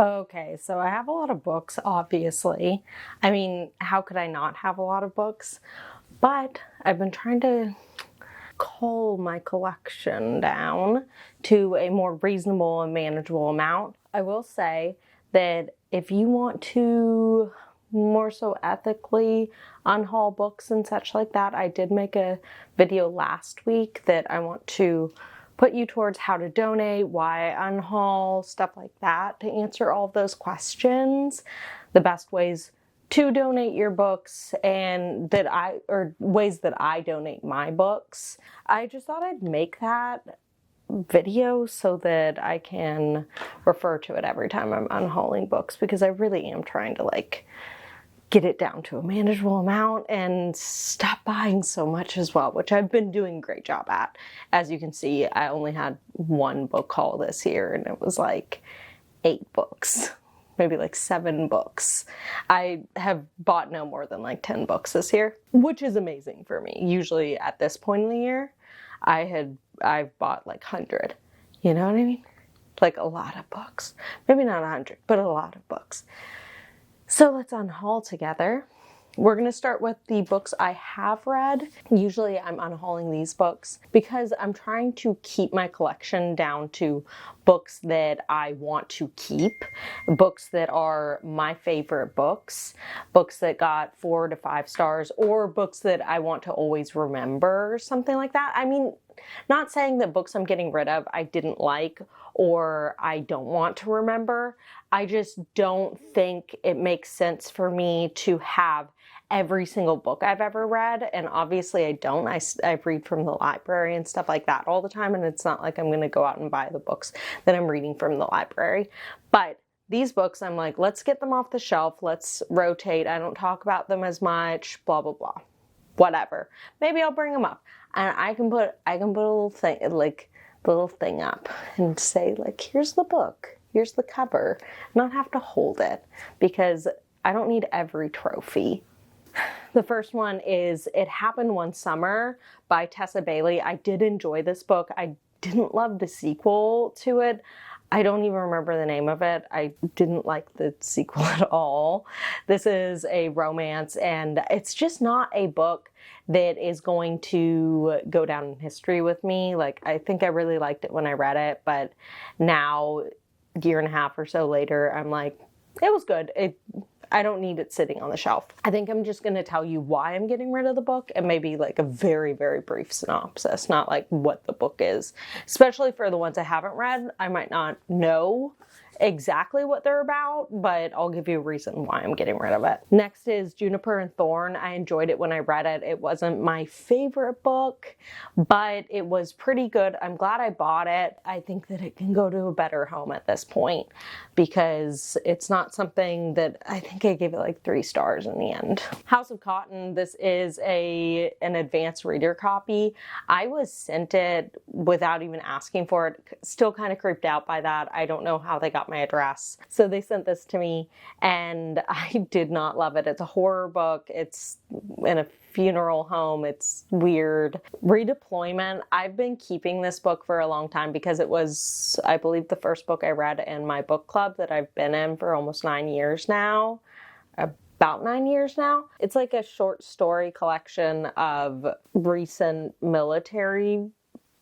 Okay, so I have a lot of books, obviously. I mean, how could I not have a lot of books? But I've been trying to cull my collection down to a more reasonable and manageable amount. I will say that if you want to more so ethically unhaul books and such like that, I did make a video last week that I want to put you towards how to donate, why unhaul, stuff like that, to answer all of those questions. The best ways to donate your books and ways that I donate my books. I just thought I'd make that video so that I can refer to it every time I'm unhauling books, because I really am trying to get it down to a manageable amount and stop buying so much as well, which I've been doing a great job at. As you can see, I only had one book haul this year and it was like 8 books, maybe like 7 books. I have bought no more than like 10 books this year, which is amazing for me. Usually at this point in the year, I've bought like 100, you know what I mean? Like a lot of books. Maybe not 100, but a lot of books. So let's unhaul together. We're going to start with the books I have read. Usually I'm unhauling these books because I'm trying to keep my collection down to books that I want to keep, books that are my favorite books, books that got 4 to 5 stars, or books that I want to always remember, something like that. I mean, not saying that books I'm getting rid of I didn't like or I don't want to remember. I just don't think it makes sense for me to have every single book I've ever read, and obviously I don't. I read from the library and stuff like that all the time, and it's not like I'm going to go out and buy the books that I'm reading from the library. But these books, I'm like, let's get them off the shelf, let's rotate, I don't talk about them as much, blah, blah, blah. Whatever. Maybe I'll bring them up. And I can put a little thing, like the little thing up and say like, here's the book, here's the cover, not have to hold it, because I don't need every trophy. The first one is It Happened One Summer by Tessa Bailey. I did enjoy this book. I didn't love the sequel to it. I don't even remember the name of it. I didn't like the sequel at all. This is a romance, and it's just not a book that is going to go down in history with me. Like, I think I really liked it when I read it, but now, a year and a half or so later, I'm like, it was good. I don't need it sitting on the shelf. I think I'm just going to tell you why I'm getting rid of the book, and maybe like a very, very brief synopsis, not like what the book is. Especially for the ones I haven't read, I might not know exactly what they're about, but I'll give you a reason why I'm getting rid of it. Next is Juniper and Thorn. I enjoyed it when I read it. It wasn't my favorite book, but it was pretty good. I'm glad I bought it. I think that it can go to a better home at this point, because it's not something that I think I gave it like 3 stars in the end. House of Cotton. This is an advanced reader copy. I was sent it without even asking for it. Still kind of creeped out by that. I don't know how they got my address. So they sent this to me and I did not love it. It's a horror book. It's in a funeral home. It's weird. Redeployment. I've been keeping this book for a long time because it was, I believe, the first book I read in my book club that I've been in for almost 9 years now. About 9 years now. It's like a short story collection of recent military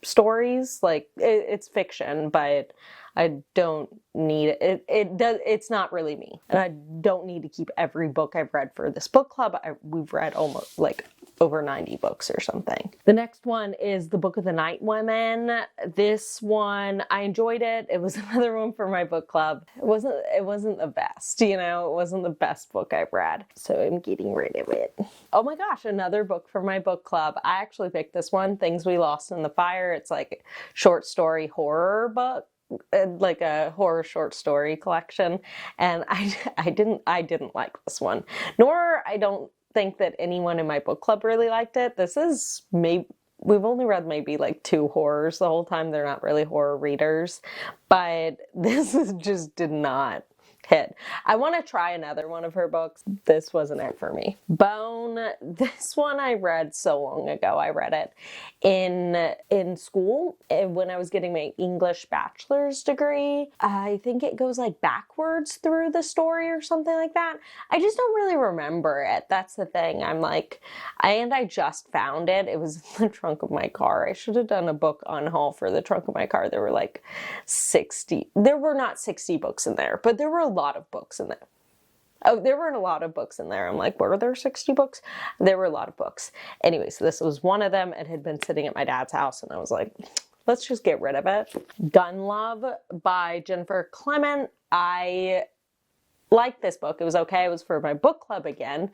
stories. Like, it's fiction, but I don't need it. It's not really me. And I don't need to keep every book I've read for this book club. We've read almost like over 90 books or something. The next one is The Book of the Night Women. This one, I enjoyed it. It was another one for my book club. It wasn't the best, you know, it wasn't the best book I've read. So I'm getting rid of it. Oh my gosh, another book for my book club. I actually picked this one, Things We Lost in the Fire. It's like a short story horror book, like a horror short story collection, and I didn't like this one, nor I don't think that anyone in my book club really liked it. This is maybe, we've only read maybe like 2 horrors the whole time. They're not really horror readers, but this just did not hit. I want to try another one of her books. This wasn't it for me. Bone, this one I read so long ago. I read it in school when I was getting my English bachelor's degree. I think it goes like backwards through the story or something like that. I just don't really remember it. That's the thing. I'm like, I just found it. It was in the trunk of my car. I should have done a book unhaul for the trunk of my car. There were like 60. There were not 60 books in there, but there were a lot of books in there. Oh, there weren't a lot of books in there. I'm like, were there 60 books? There were a lot of books. Anyway, so this was one of them. It had been sitting at my dad's house, and I was like, let's just get rid of it. Gun Love by Jennifer Clement. I liked this book. It was okay. It was for my book club again.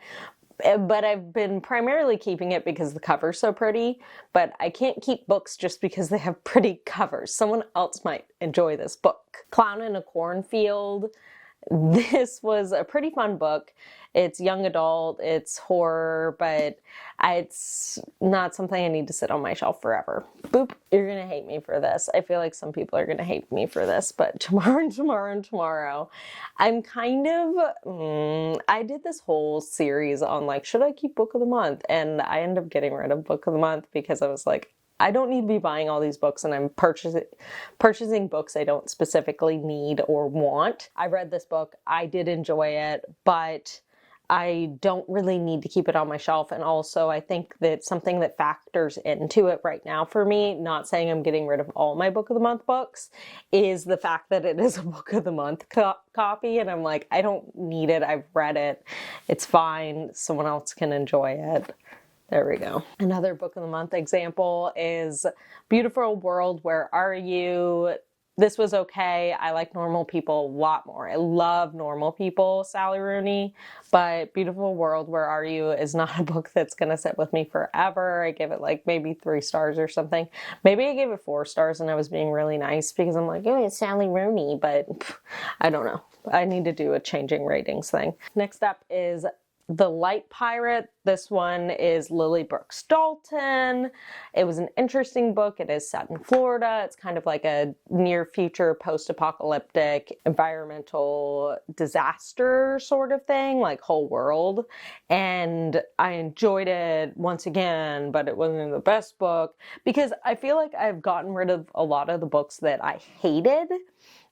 But I've been primarily keeping it because the cover's so pretty. But I can't keep books just because they have pretty covers. Someone else might enjoy this book. Clown in a Cornfield. This was a pretty fun book. It's young adult, it's horror, but it's not something I need to sit on my shelf forever. Boop, you're gonna hate me for this. I feel like some people are gonna hate me for this, but tomorrow, I'm kind of, I did this whole series on like, should I keep book of the month? And I ended up getting rid of book of the month because I was like, I don't need to be buying all these books, and I'm purchasing books I don't specifically need or want. I read this book. I did enjoy it, but I don't really need to keep it on my shelf. And also, I think that something that factors into it right now for me, not saying I'm getting rid of all my book of the month books, is the fact that it is a book of the month copy. And I'm like, I don't need it. I've read it. It's fine. Someone else can enjoy it. There we go. Another book of the month example is Beautiful World, Where Are You? This was okay. I like Normal People a lot more. I love Normal People, Sally Rooney, but Beautiful World, Where Are You is not a book that's going to sit with me forever. I give it like maybe 3 stars or something. Maybe I gave it 4 stars and I was being really nice because I'm like, oh, it's Sally Rooney, but I don't know. I need to do a changing ratings thing. Next up is The Light Pirate. This one is Lily Brooks Dalton. It was an interesting book. It is set in Florida. It's kind of like a near future post-apocalyptic environmental disaster sort of thing, like whole world. And I enjoyed it once again, but it wasn't the best book because I feel like I've gotten rid of a lot of the books that I hated.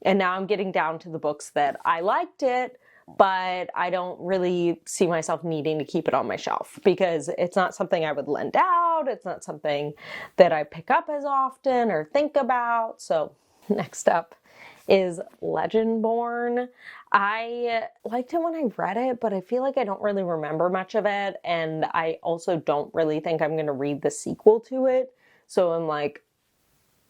And now I'm getting down to the books that I liked it, but I don't really see myself needing to keep it on my shelf because it's not something I would lend out. It's not something that I pick up as often or think about. So next up is Legendborn. I liked it when I read it, but I feel like I don't really remember much of it. And I also don't really think I'm going to read the sequel to it. So I'm like,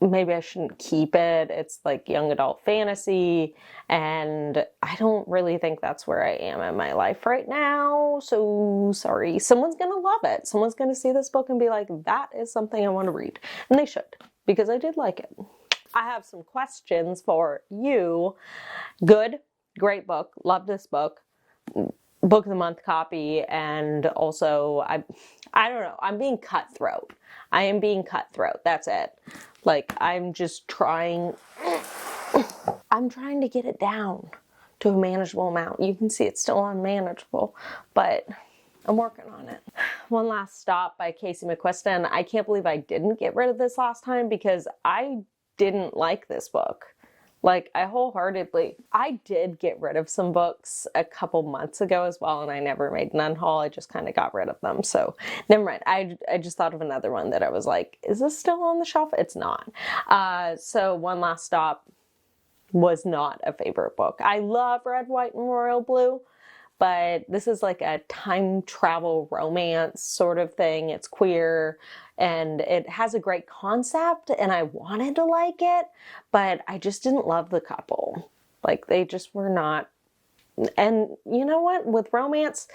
maybe I shouldn't keep it. It's like young adult fantasy, and I don't really think that's where I am in my life right now. So sorry. Someone's gonna love it. Someone's gonna see this book and be like, that is something I want to read. And they should, because I did like it. I have some questions for you. Good, great book. Love this book. Book of the month copy, and also I don't know, I'm being cutthroat. I am being cutthroat. That's it. Like, I'm just trying to get it down to a manageable amount. You can see it's still unmanageable, but I'm working on it. One Last Stop by Casey McQuiston. I can't believe I didn't get rid of this last time because I didn't like this book. Like, I did get rid of some books a couple months ago as well, and I never made an unhaul. I just kind of got rid of them. So never mind. I just thought of another one that I was like, is this still on the shelf? It's not. So One Last Stop was not a favorite book. I love Red, White, and Royal Blue, but this is like a time travel romance sort of thing. It's queer and it has a great concept and I wanted to like it, but I just didn't love the couple. Like, they just were not. And you know what? With romance,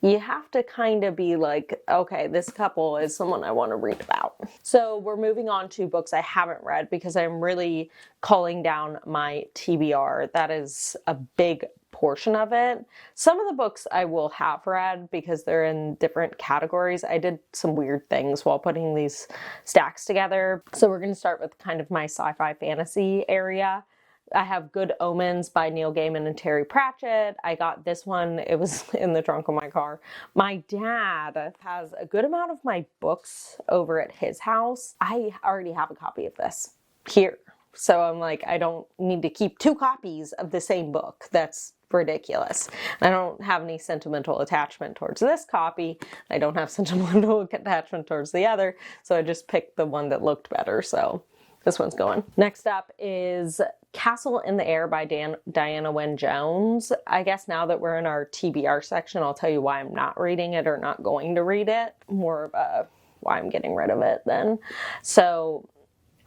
you have to kind of be like, okay, this couple is someone I want to read about. So we're moving on to books I haven't read because I'm really culling down my TBR. That is a big portion of it. Some of the books I will have read because they're in different categories. I did some weird things while putting these stacks together. So we're going to start with kind of my sci-fi fantasy area. I have Good Omens by Neil Gaiman and Terry Pratchett. I got this one. It was in the trunk of my car. My dad has a good amount of my books over at his house. I already have a copy of this here. So I'm like, I don't need to keep 2 copies of the same book. That's ridiculous. I don't have any sentimental attachment towards this copy. I don't have sentimental attachment towards the other. So I just picked the one that looked better. So this one's going. Next up is Castle in the Air by Diana Wynne Jones. I guess now that we're in our TBR section, I'll tell you why I'm not reading it or not going to read it. More of a why I'm getting rid of it then. So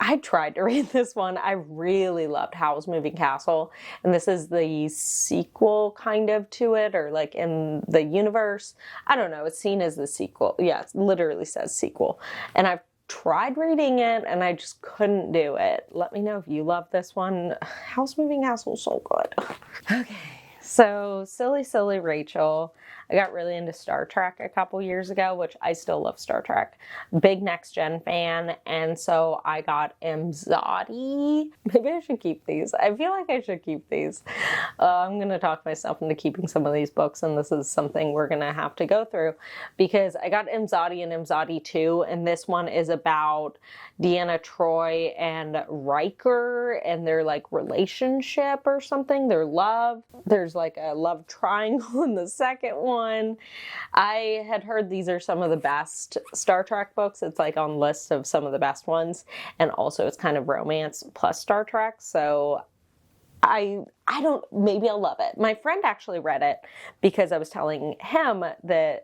I tried to read this one. I really loved Howl's Moving Castle. And this is the sequel kind of to it, or like in the universe. I don't know. It's seen as the sequel. Yeah, it literally says sequel. And I've tried reading it and I just couldn't do it. Let me know if you love this one. Howl's Moving Castle is so good. Okay, so Silly Rachel. I got really into Star Trek a couple years ago, which I still love Star Trek. Big Next Gen fan, and so I got Imzadi. Maybe I should keep these. I feel like I should keep these. I'm going to talk myself into keeping some of these books, and this is something we're going to have to go through, because I got Imzadi and Imzadi 2, and this one is about Deanna Troi and Riker and their like relationship or something, their love. There's like a love triangle in the second one. I had heard these are some of the best Star Trek books. It's like on lists of some of the best ones, and also it's kind of romance plus Star Trek. So I don't, maybe I'll love it. My friend actually read it because I was telling him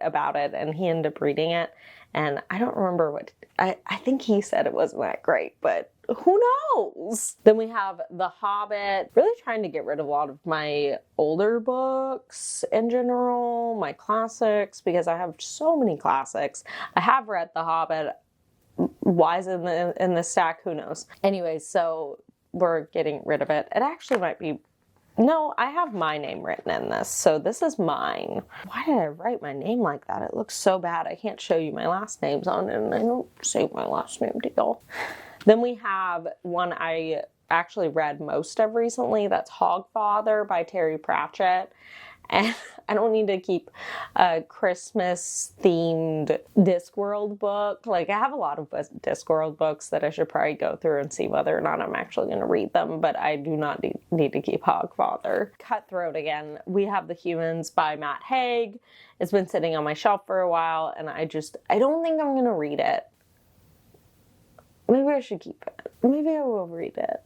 about it, and he ended up reading it. And I don't remember what, I think he said it wasn't that great, but who knows? Then we have The Hobbit. Really trying to get rid of a lot of my older books in general, my classics, because I have so many classics. I have read The Hobbit. Why is it in the stack? Who knows? Anyways, so we're getting rid of it. It actually might be, no, I have my name written in this, so this is mine. Why did I write my name like that? It looks so bad. I can't show you my last names on it, and I don't save my last name to y'all. Then we have one I actually read most of recently. That's Hogfather by Terry Pratchett. And I don't need to keep a Christmas-themed Discworld book. Like, I have a lot of Discworld books that I should probably go through and see whether or not I'm actually going to read them, but I do not need to keep Hogfather. Cutthroat again. We have The Humans by Matt Haig. It's been sitting on my shelf for a while, and I don't think I'm going to read it. Maybe I should keep it. Maybe I will read it.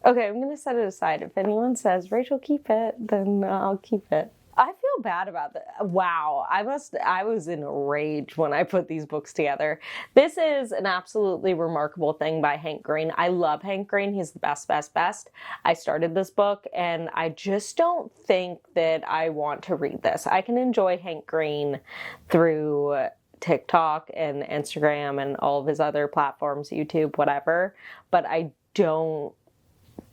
Okay, I'm going to set it aside. If anyone says, Rachel, keep it, then I'll keep it. I feel bad about that. Wow, I was in a rage when I put these books together. This is an absolutely remarkable thing by Hank Green. I love Hank Green. He's the best. I started this book, and I just don't think that I want to read this. I can enjoy Hank Green through TikTok and Instagram and all of his other platforms, YouTube, whatever, but I don't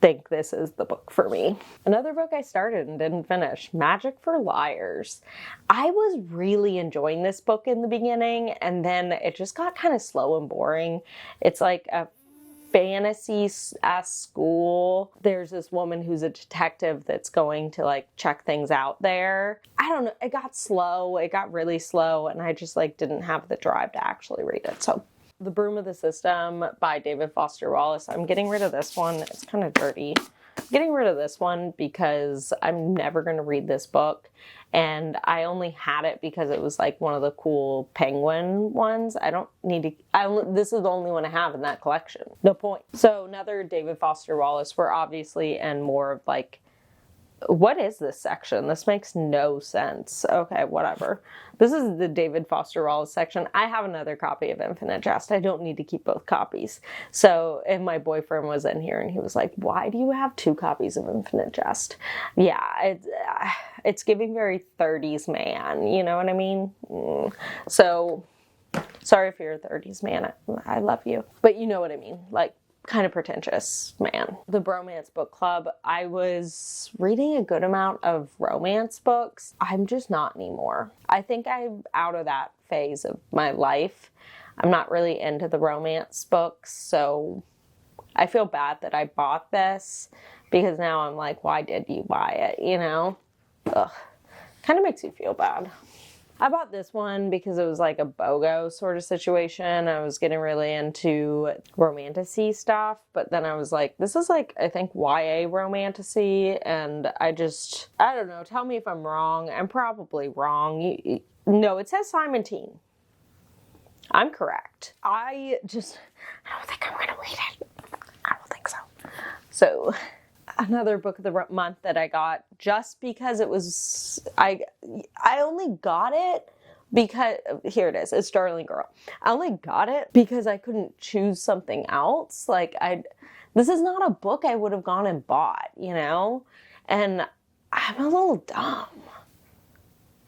think this is the book for me. Another book I started and didn't finish, Magic for Liars. I was really enjoying this book in the beginning, and then it just got kind of slow and boring. It's like a fantasy at school. There's this woman who's a detective that's going to like check things out there. I don't know, it got slow. It got really slow, and I just like didn't have the drive to actually read it. So The Broom of the System by David Foster Wallace. I'm getting rid of this one. It's kind of dirty. I'm getting rid of this one because I'm never going to read this book. And I only had it because it was like one of the cool penguin ones. I don't need to, this is the only one I have in that collection. No point. So another David Foster Wallace. We're obviously in more of like, what is this section? This makes no sense. Okay, whatever. This is the David Foster Wallace section. I have another copy of Infinite Jest. I don't need to keep both copies. So, and my boyfriend was in here and he was like, why do you have 2 copies of Infinite Jest? Yeah, it's giving very 30s man, you know what I mean? So, sorry if you're a 30s man. I love you. But you know what I mean. Like, kind of pretentious man. The Bromance Book Club. I was reading a good amount of romance books. I'm just not anymore. I think I'm out of that phase of my life. I'm not really into the romance books, so I feel bad that I bought this because now I'm like, why did you buy it, you know? Ugh. Kind of makes you feel bad. I bought this one because it was like a BOGO sort of situation. I was getting really into romantasy stuff, but then I was like, this is like, I think YA romantasy, and I don't know, tell me if I'm wrong. I'm probably wrong. No, it says Simon Teen. I'm correct. I don't think I'm gonna read it. I don't think so. So, another book of the month that I got just because it was, I only got it because, here it is, it's Darling Girl. I only got it because I couldn't choose something else. Like, this is not a book I would have gone and bought, you know? And I'm a little dumb.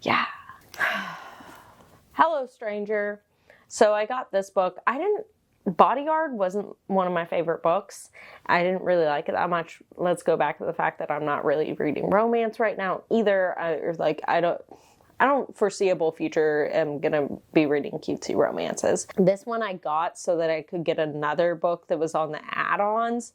Yeah. Hello, stranger. So I got this book. Bodyguard wasn't one of my favorite books. I didn't really like it that much. Let's go back to the fact that I'm not really reading romance right now either. I don't foreseeable future am gonna be reading cutesy romances. This one I got so that I could get another book that was on the add-ons.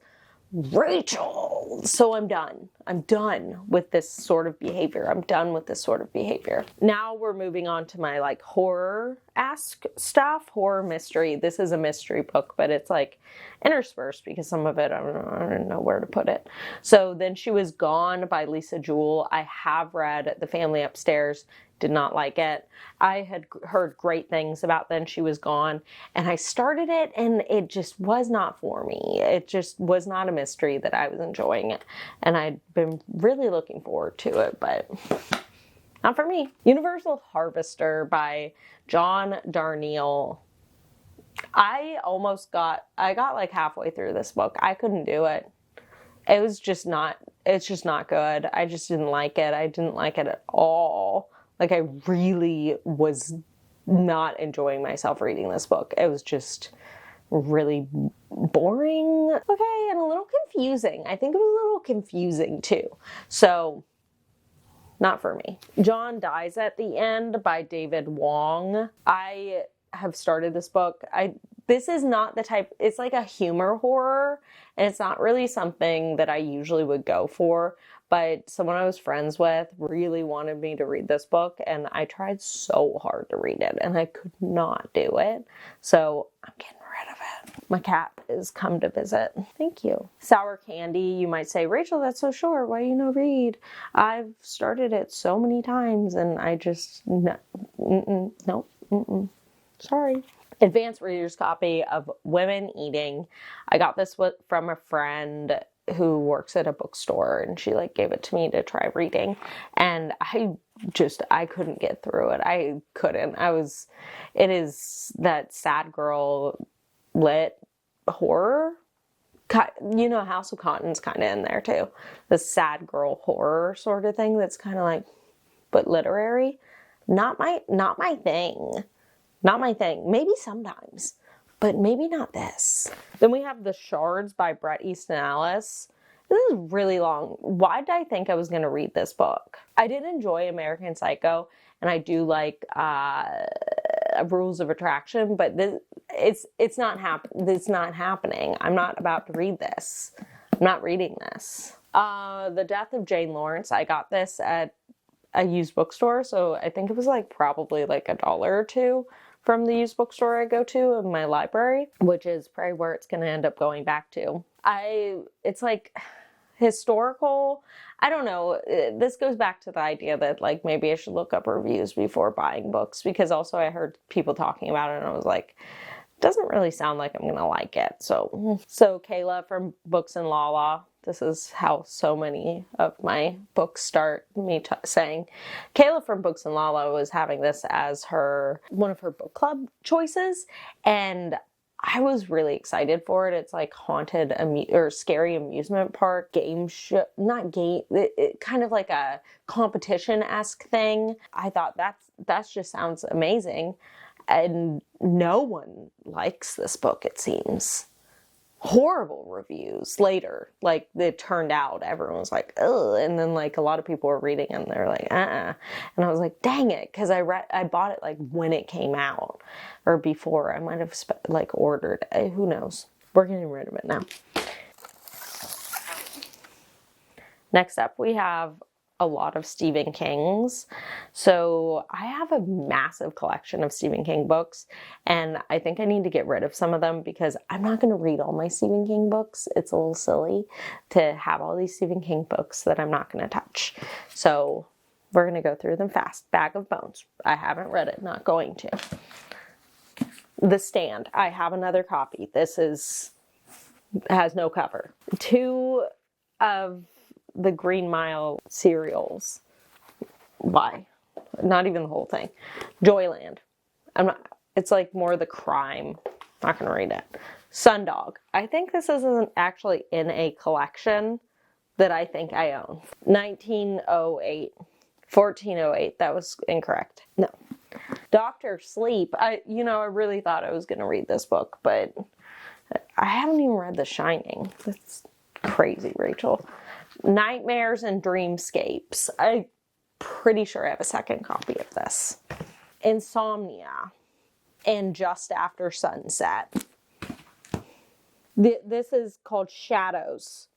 Rachel! So I'm done. I'm done with this sort of behavior. I'm done with this sort of behavior. Now we're moving on to my like horror-esque stuff, horror mystery. This is a mystery book, but it's like interspersed because some of it, I don't know where to put it. So Then She Was Gone by Lisa Jewell. I have read The Family Upstairs. Did not like it. I had heard great things about Then She Was Gone, and I started it and it just was not for me. It just was not a mystery that I was enjoying it, and I'd been really looking forward to it, but not for me. Universal Harvester by John Darnielle. I got like halfway through this book. I couldn't do it. It's just not good. I just didn't like it. I didn't like it at all. Like, I really was not enjoying myself reading this book. It was just really boring. Okay, and a little confusing. I think it was a little confusing too. So, not for me. John Dies at the End by David Wong. I have started this book. This is not the type, it's like a humor horror, and it's not really something that I usually would go for, but someone I was friends with really wanted me to read this book, and I tried so hard to read it, and I could not do it, so I'm getting rid of it. My cat has come to visit. Thank you. Sour Candy, you might say, Rachel, that's so short, why do you not read? I've started it so many times, and I just, nope, sorry. Advanced reader's copy of Women Eating. I got this from a friend who works at a bookstore, and she like gave it to me to try reading, and I couldn't get through it. I couldn't. It is that sad girl lit horror. You know, House of Cotton's kind of in there too. The sad girl horror sort of thing that's kind of like, but literary. Not my thing. Not my thing. Maybe sometimes, but maybe not this. Then we have The Shards by Bret Easton Ellis. This is really long. Why did I think I was going to read this book? I did enjoy American Psycho, and I do like Rules of Attraction, but it's not happening. I'm not about to read this. I'm not reading this. The Death of Jane Lawrence. I got this at a used bookstore, so I think it was like probably like $1 or $2 from the used bookstore I go to in my library, which is probably where it's going to end up going back to. It's like historical. I don't know. This goes back to the idea that like maybe I should look up reviews before buying books, because also I heard people talking about it and I was like, doesn't really sound like I'm going to like it. So Kayla from Books and Lala. This is how so many of my books start, me saying. Kayla from Books and Lala was having this as one of her book club choices, and I was really excited for it. It's like haunted or scary amusement park game show, not game, it kind of like a competition-esque thing. I thought that just sounds amazing, and no one likes this book, it seems. Horrible reviews later. Like, it turned out, everyone was like, ugh, and then like a lot of people were reading it and they're like, and I was like, dang it, because I bought it like when it came out, or before. I might have ordered, who knows. We're getting rid of it now. Next up, we have a lot of Stephen King's. So I have a massive collection of Stephen King books, and I think I need to get rid of some of them because I'm not going to read all my Stephen King books. It's a little silly to have all these Stephen King books that I'm not going to touch. So we're going to go through them fast. Bag of Bones. I haven't read it, not going to. The Stand. I have another copy. This has no cover. 2 of the Green Mile serials. Why? Not even the whole thing. Joyland. It's like more the crime. Not gonna read it. Sundog. I think this isn't actually in a collection that I think I own. 1908. 1408. That was incorrect. No. Dr. Sleep. I really thought I was gonna read this book, but I haven't even read The Shining. That's crazy, Rachel. Nightmares and Dreamscapes. I'm pretty sure I have a second copy of this. Insomnia and Just After Sunset. This is called Shadows.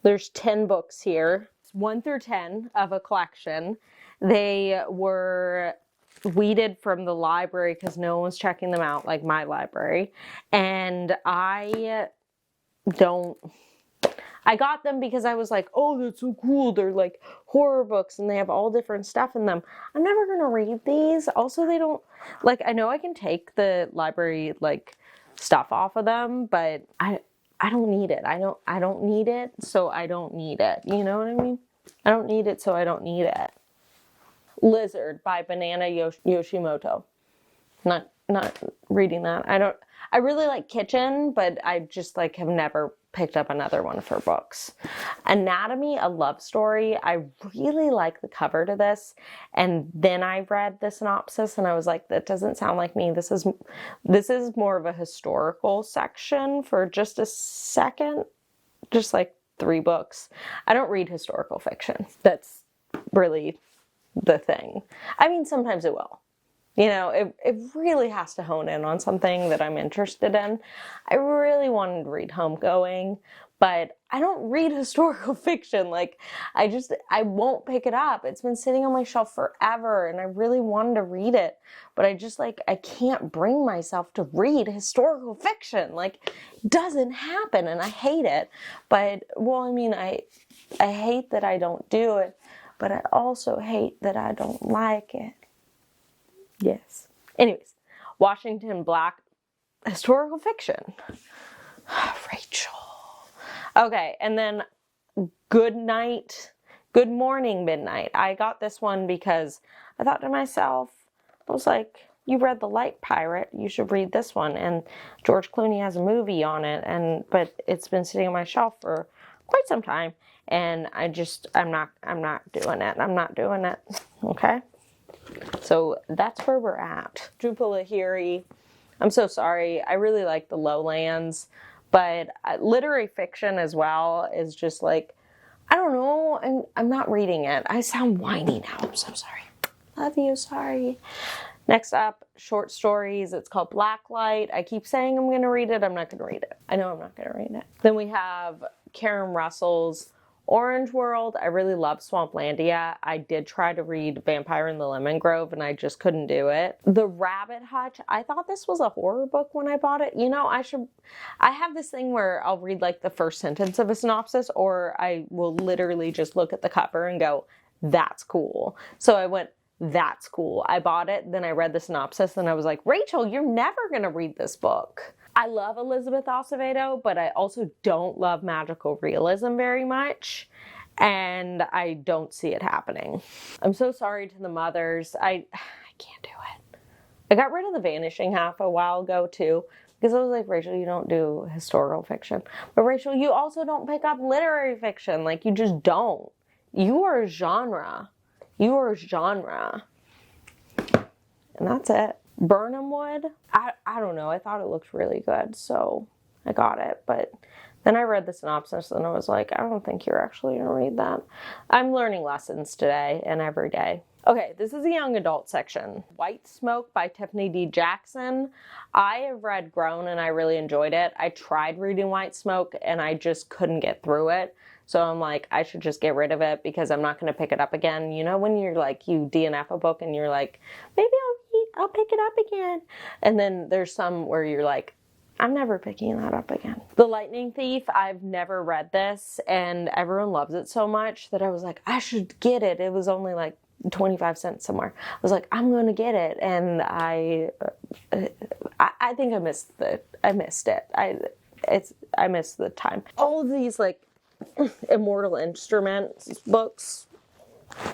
There's 10 books here. 1 through 10 of a collection. They were weeded from the library because no one was checking them out, like my library. And I got them because I was like, oh, that's so cool. They're like horror books and they have all different stuff in them. I'm never going to read these. Also, they don't, like, I know I can take the library, like, stuff off of them, but I don't need it. I don't need it, so I don't need it. You know what I mean? I don't need it, so I don't need it. Lizard by Banana Yoshimoto. Not reading that. I really like Kitchen, but I just like have never picked up another one of her books. Anatomy, a Love Story. I really like the cover to this, and then I read the synopsis and I was like, that doesn't sound like me. This is more of a historical section for just a second. Just like 3 books. I don't read historical fiction. That's really the thing. I mean, sometimes it will. You know, it really has to hone in on something that I'm interested in. I really wanted to read Homegoing, but I don't read historical fiction. Like, I won't pick it up. It's been sitting on my shelf forever, and I really wanted to read it, but I can't bring myself to read historical fiction. Like, it doesn't happen, and I hate it. But, well, I mean, I hate that I don't do it, but I also hate that I don't like it. Yes. Anyways, Washington Black, historical fiction. Rachel. Okay, and then Good Morning, Midnight. I got this one because I thought to myself, I was like, you read The Light Pirate, you should read this one. And George Clooney has a movie on it, but it's been sitting on my shelf for quite some time, and I'm not doing it. I'm not doing it. Okay? So that's where we're at. Drew Lahiri. I'm so sorry. I really like The Lowlands, but literary fiction as well is just like, I don't know. I'm not reading it. I sound whiny now. I'm so sorry. Love you. Sorry. Next up, short stories. It's called Blacklight. I keep saying I'm going to read it. I'm not going to read it. I know I'm not going to read it. Then we have Karen Russell's Orange World. I really love Swamplandia. I did try to read Vampire in the Lemon Grove and I just couldn't do it. The Rabbit Hutch. I thought this was a horror book when I bought it. You know, I have this thing where I'll read like the first sentence of a synopsis, or I will literally just look at the cover and go, that's cool. So I went, that's cool. I bought it, then I read the synopsis and I was like, Rachel, you're never going to read this book. I love Elizabeth Acevedo, but I also don't love magical realism very much, and I don't see it happening. I'm so sorry to the mothers. I can't do it. I got rid of The Vanishing Half a while ago too, because I was like, Rachel, you don't do historical fiction. But Rachel, you also don't pick up literary fiction. Like, you just don't. You are a genre. You are a genre. And that's it. Burnhamwood, I don't know. I thought it looked really good, so I got it. But then I read the synopsis and I was like, I don't think you're actually going to read that. I'm learning lessons today and every day. Okay, this is the young adult section. White Smoke by Tiffany D. Jackson. I have read Grown and I really enjoyed it. I tried reading White Smoke and I just couldn't get through it. So I'm like, I should just get rid of it because I'm not going to pick it up again. You know, when you're like, you DNF a book and you're like, maybe I'll pick it up again. And then there's some where you're like, I'm never picking that up again. The Lightning Thief, I've never read this, and everyone loves it so much that I was like, I should get it. It was only like 25 cents somewhere. I was like, I'm going to get it. And I think I missed it. I missed the time. All of these like Immortal Instruments books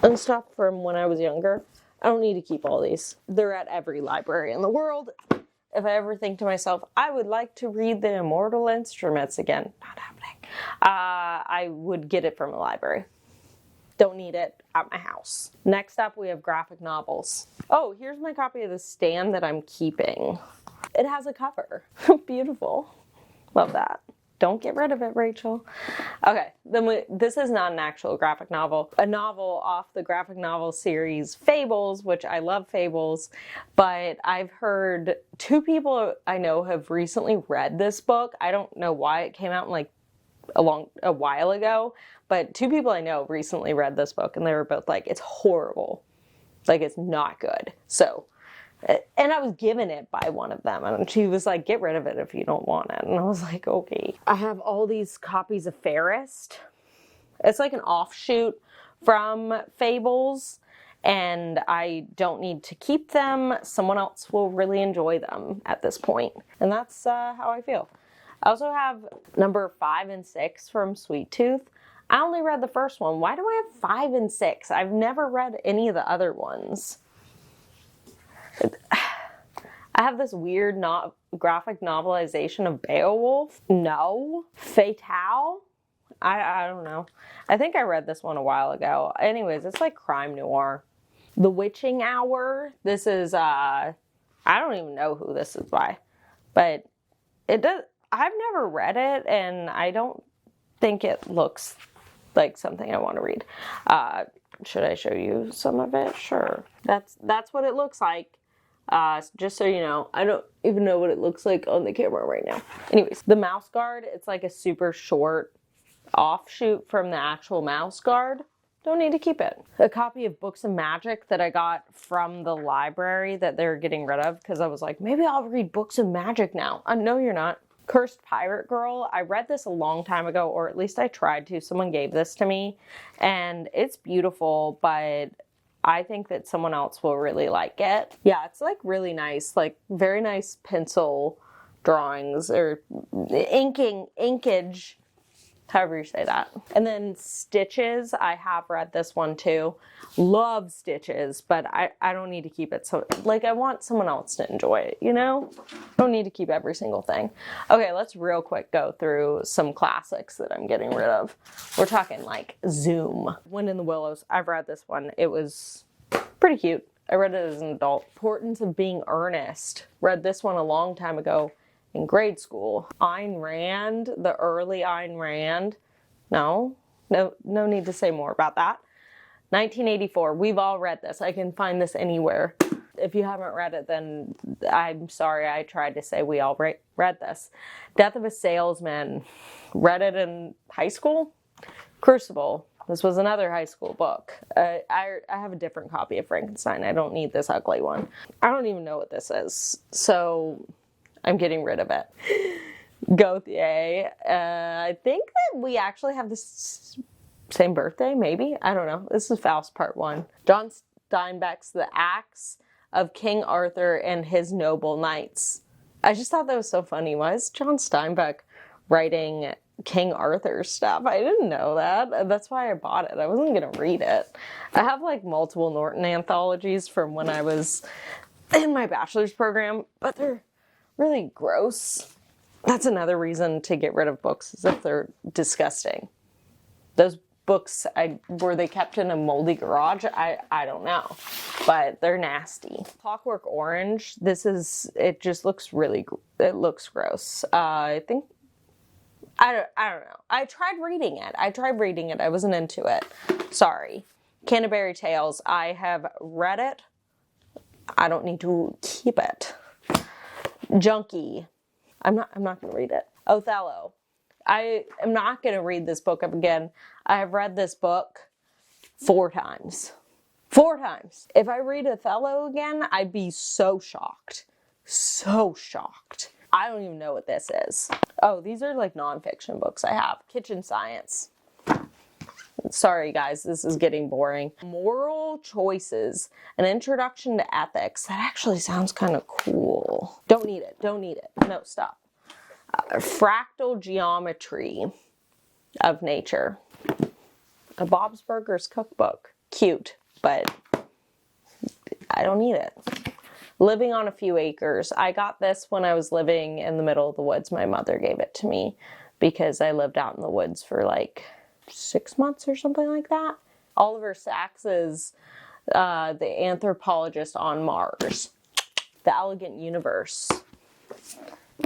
and stuff from when I was younger, I don't need to keep all these. They're at every library in the world. If I ever think to myself, I would like to read the Immortal Instruments again, not happening, I would get it from a library. Don't need it at my house. Next up, we have graphic novels. Oh, here's my copy of The Stand that I'm keeping. It has a cover. Beautiful. Love that. Don't get rid of it, Rachel. Okay, then this is not an actual graphic novel. A novel off the graphic novel series Fables, which I love Fables, but I've heard 2 people I know have recently read this book. I don't know why it came out like a while ago, but 2 people I know recently read this book and they were both like, it's horrible. Like, it's not good. So, and I was given it by one of them, and she was like, get rid of it if you don't want it. And I was like, okay. I have all these copies of Fairest. It's like an offshoot from Fables, and I don't need to keep them. Someone else will really enjoy them at this point. And that's how I feel. I also have number 5 and 6 from Sweet Tooth. I only read the first one. Why do I have 5 and 6? I've never read any of the other ones. I have this weird graphic novelization of Beowulf. No. Fatale? I don't know. I think I read this one a while ago. Anyways, it's like crime noir. The Witching Hour. This is, I don't even know who this is by. But it does. I've never read it, and I don't think it looks like something I want to read. Should I show you some of it? Sure. That's what it looks like. Just so you know, I don't even know what it looks like on the camera right now. Anyways, the Mouse Guard, it's like a super short offshoot from the actual Mouse Guard. Don't need to keep it. A copy of Books and Magic that I got from the library that they're getting rid of because I was like, maybe I'll read Books and Magic now. No, you're not. Cursed Pirate Girl. I read this a long time ago, or at least I tried to. Someone gave this to me, and it's beautiful, but I think that someone else will really like it. Yeah, it's like really nice, like very nice pencil drawings or inkage, however you say that. And then Stitches, I have read this one too. Love Stitches, but I don't need to keep it. So like I want someone else to enjoy it, you know? Don't need to keep every single thing. Okay, let's real quick go through some classics that I'm getting rid of. We're talking like Zoom. Wind in the Willows, I've read this one. It was pretty cute. I read it as an adult. Importance of Being Earnest. Read this one a long time ago in grade school. Ayn Rand, the early Ayn Rand. No need to say more about that. 1984, we've all read this. I can find this anywhere. If you haven't read it, then I'm sorry I tried to say we all read this. Death of a Salesman, read it in high school. Crucible, this was another high school book. I have a different copy of Frankenstein. I don't need this ugly one. I don't even know what this is, so I'm getting rid of it. Gauthier, I think that we actually have this same birthday, maybe? I don't know. This is Faust Part 1. John Steinbeck's The Acts of King Arthur and His Noble Knights. I just thought that was so funny. Why is John Steinbeck writing King Arthur stuff? I didn't know that. That's why I bought it. I wasn't going to read it. I have like multiple Norton anthologies from when I was in my bachelor's program, but they're really gross. That's another reason to get rid of books, is if they're disgusting. Those books, were they kept in a moldy garage? I don't know, but they're nasty. Clockwork Orange, it just looks it looks gross. I don't know. I tried reading it. I wasn't into it. Sorry. Canterbury Tales, I have read it. I don't need to keep it. Junkie, I'm not going to read it. Othello. I am not going to read this book up again. I have read this book 4 times. 4 times. If I read Othello again, I'd be so shocked. So shocked. I don't even know what this is. Oh, these are like nonfiction books I have. Kitchen Science. Sorry guys, this is getting boring. Moral Choices, an introduction to ethics. That actually sounds kind of cool. Don't need it, don't need it. No, stop. Fractal Geometry of Nature. A Bob's Burgers cookbook. Cute, but I don't need it. Living on a Few Acres. I got this when I was living in the middle of the woods. My mother gave it to me because I lived out in the woods for like 6 months or something like that. Oliver Sacks's The Anthropologist on Mars. The Elegant Universe.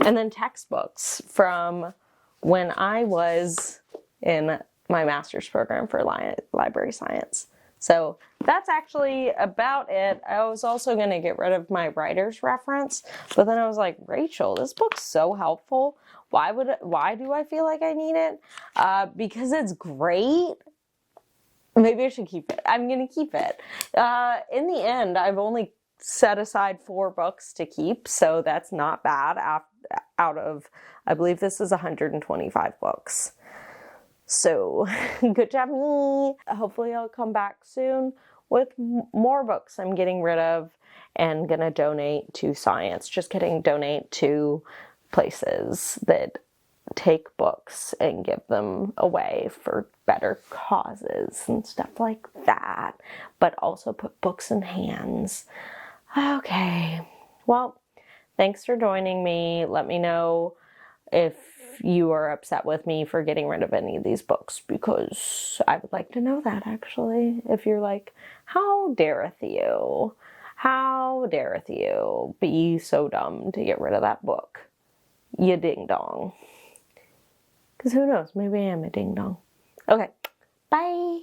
And then textbooks from when I was in my master's program for library science. So that's actually about it. I was also going to get rid of my writer's reference, but then I was like, Rachel, this book's so helpful. Why do I feel like I need it? Because it's great. Maybe I should keep it. I'm going to keep it. In the end, I've only set aside 4 books to keep, so that's not bad out of, I believe this is 125 books. So, good job me. Hopefully I'll come back soon with more books I'm getting rid of and gonna donate to science. Just kidding, donate to places that take books and give them away for better causes and stuff like that. But also put books in hands. Okay, well, thanks for joining me. Let me know if you are upset with me for getting rid of any of these books, because I would like to know that, actually. If you're like, how dareth you? How dareth you be so dumb to get rid of that book? You ding dong. Because who knows, maybe I am a ding dong. Okay, bye.